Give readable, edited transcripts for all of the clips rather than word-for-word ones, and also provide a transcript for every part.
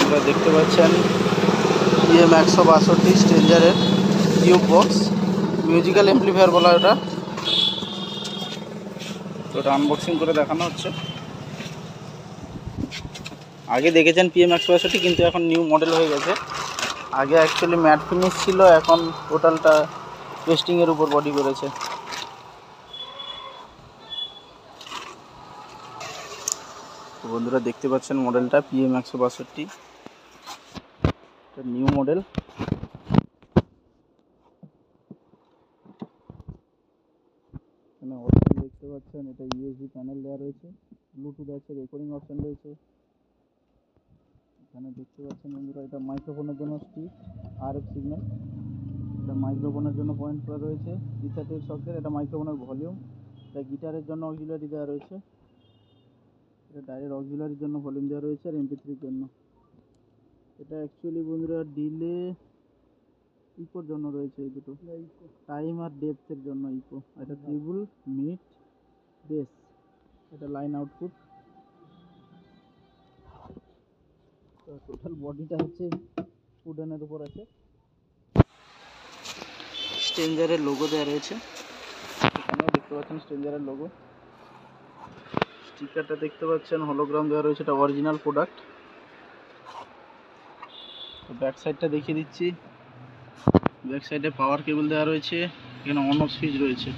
আপনারা দেখতে পাচ্ছেন PM 162 স্ট্রেঞ্জারের টিউব বক্স, মিউজিক্যাল অ্যাম্পলিফায়ার বলা ওটা। তো ওটা আনবক্সিং করে দেখানো হচ্ছে। আগে দেখেছেন PM 162, কিন্তু এখন নিউ মডেল হয়ে গেছে। আগে অ্যাকচুয়ালি ম্যাট ফিনিশ ছিল, এখন টোটালটা পেস্টিংয়ের উপর বডি করেছে। তো বন্ধুরা দেখতে পাচ্ছেন মডেলটা PM 162, এটা নিউ মডেল। এখানে অপশন দেখতে পাচ্ছেন, এটা USB প্যানেল দেওয়া রয়েছে, ব্লুটুথ আছে, রেকর্ডিং অপশন রয়েছে। এখানে দেখতে পাচ্ছেন বন্ধুরা, এটা মাইক্রোফোনের জন্য স্টিক RF সিগন্যাল, এটা মাইক্রোফোনের জন্য পয়েন্ট করা রয়েছে। 330 সকেট, এটা মাইক্রোফোনের ভলিউম। এটা গিটারের জন্য অক্সিলারি দেওয়া রয়েছে, এটা ডাইরেক্ট অক্সিলারির জন্য ভলিউম দেওয়া রয়েছে, আর MP3 জন্য। এটা অ্যাকচুয়ালি বন্ধুরা ডিলে ইকোর জন্য রয়েছে, এই দুটো টাইম আর ডেপথের জন্য ইকো। এটা ট্রিবল, মিড, বেস, এটা লাইন আউটপুট। তো টোটাল বডিটা হচ্ছে উডেনের উপর আছে। স্ট্রেঞ্জারের লোগো দেওয়া রয়েছে, এখানেও দেখতে পাচ্ছেন স্ট্রেঞ্জারের লোগো। স্টিকারটা দেখতে পাচ্ছেন, হলোগ্রাম দেওয়া রয়েছে, এটা অরিজিনাল প্রোডাক্ট। তো ব্যাক সাইডটা দেখিয়ে দিচ্ছি। ব্যাক সাইডে পাওয়ার কেবল দেওয়া রয়েছে, এখানে অন অফ সুইচ রয়েছে।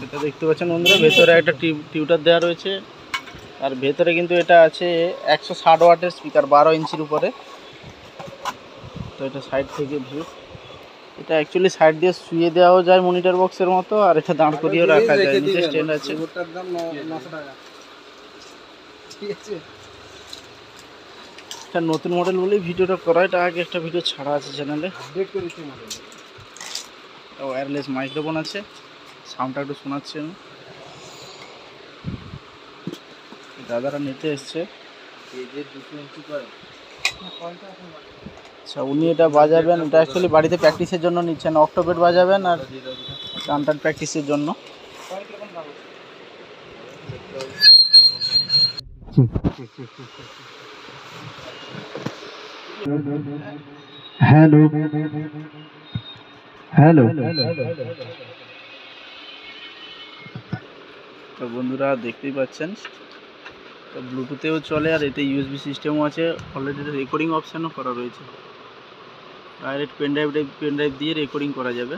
এটা দেখতে পাচ্ছেন বন্ধুরা, ভেতরে একটা টিউটার দেওয়া রয়েছে, আর ভেতরে কিন্তু এটা আছে 160 ওয়াটের স্পিকার, 12 ইঞ্চির উপরে। তো এটা সাইড থেকে ভিউ, এটা অ্যাকচুয়ালি সাইড দিয়ে শুয়ে দেওয়াও যায় মনিটর বক্সের মতো, আর এটা দাঁড় করিয়েও রাখা যায়, নিচে স্ট্যান্ড আছে। এটা নতুন মডেল বলেই ভিডিওটা করা, এটা আগে একটা ভিডিও ছাড়া আছে চ্যানেলে। ওয়্যারলেস মাইক্রোফোন আছে, সাউন্ডটা একটু শোনাচ্ছেন। দাদারা নিতে এসছে, আচ্ছা উনি এটা বাজাবেন। এটা অ্যাকচুয়ালি বাড়িতে প্র্যাকটিসের জন্য নিচ্ছেন, অক্টোপেড বাজাবেন আর টান প্র্যাকটিসের জন্য। Hello hello. তো বন্ধুরা দেখতেই পাচ্ছেন, তো ব্লুটুথেও চলে, আর এতে USB সিস্টেমও আছে। অলরেডি রেকর্ডিং অপশানও করা রয়েছে, ডাইরেক্ট পেনড্রাইভ দিয়ে রেকর্ডিং করা যাবে।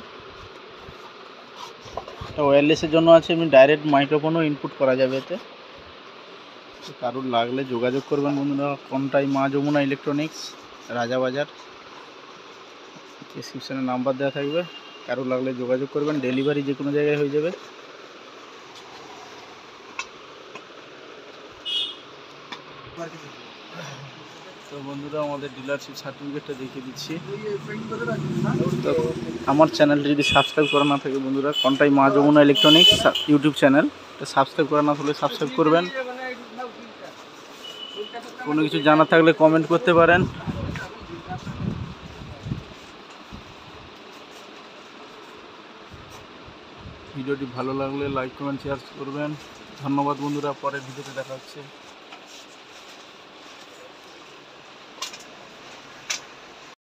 এটা ওয়্যারলেসের জন্য আছে, এমনি ডাইরেক্ট মাইক্রোফোনও ইনপুট করা যাবে এতে। তো কারোর লাগলে যোগাযোগ করবেন বন্ধুরা, কোনটাই মা যমুনা ইলেকট্রনিক্স, রাজাবাজার। ডেসক্রিপশানে নাম্বার দেওয়া থাকবে, কারোর লাগলে যোগাযোগ করবেন, ডেলিভারি যে কোনো জায়গায় হয়ে যাবে। তো বন্ধুরা আমাদের ডিলারশিপ সার্টিফিকেটটা দেখিয়ে দিচ্ছি। তো আমার চ্যানেলটা যদি সাবস্ক্রাইব করা না থাকে বন্ধুরা, কোনটাই মা Jamuna electronics YouTube channel, subscribe করা না থাকলে সাবস্ক্রাইব করবেন। কোনো কিছু জানা থাকলে কমেন্ট করতে পারেন। ভিডিওটি ভালো লাগলে লাইক কমেন্ট শেয়ার করবেন। ধন্যবাদ বন্ধুরা, পরের ভিডিওতে দেখা হচ্ছে।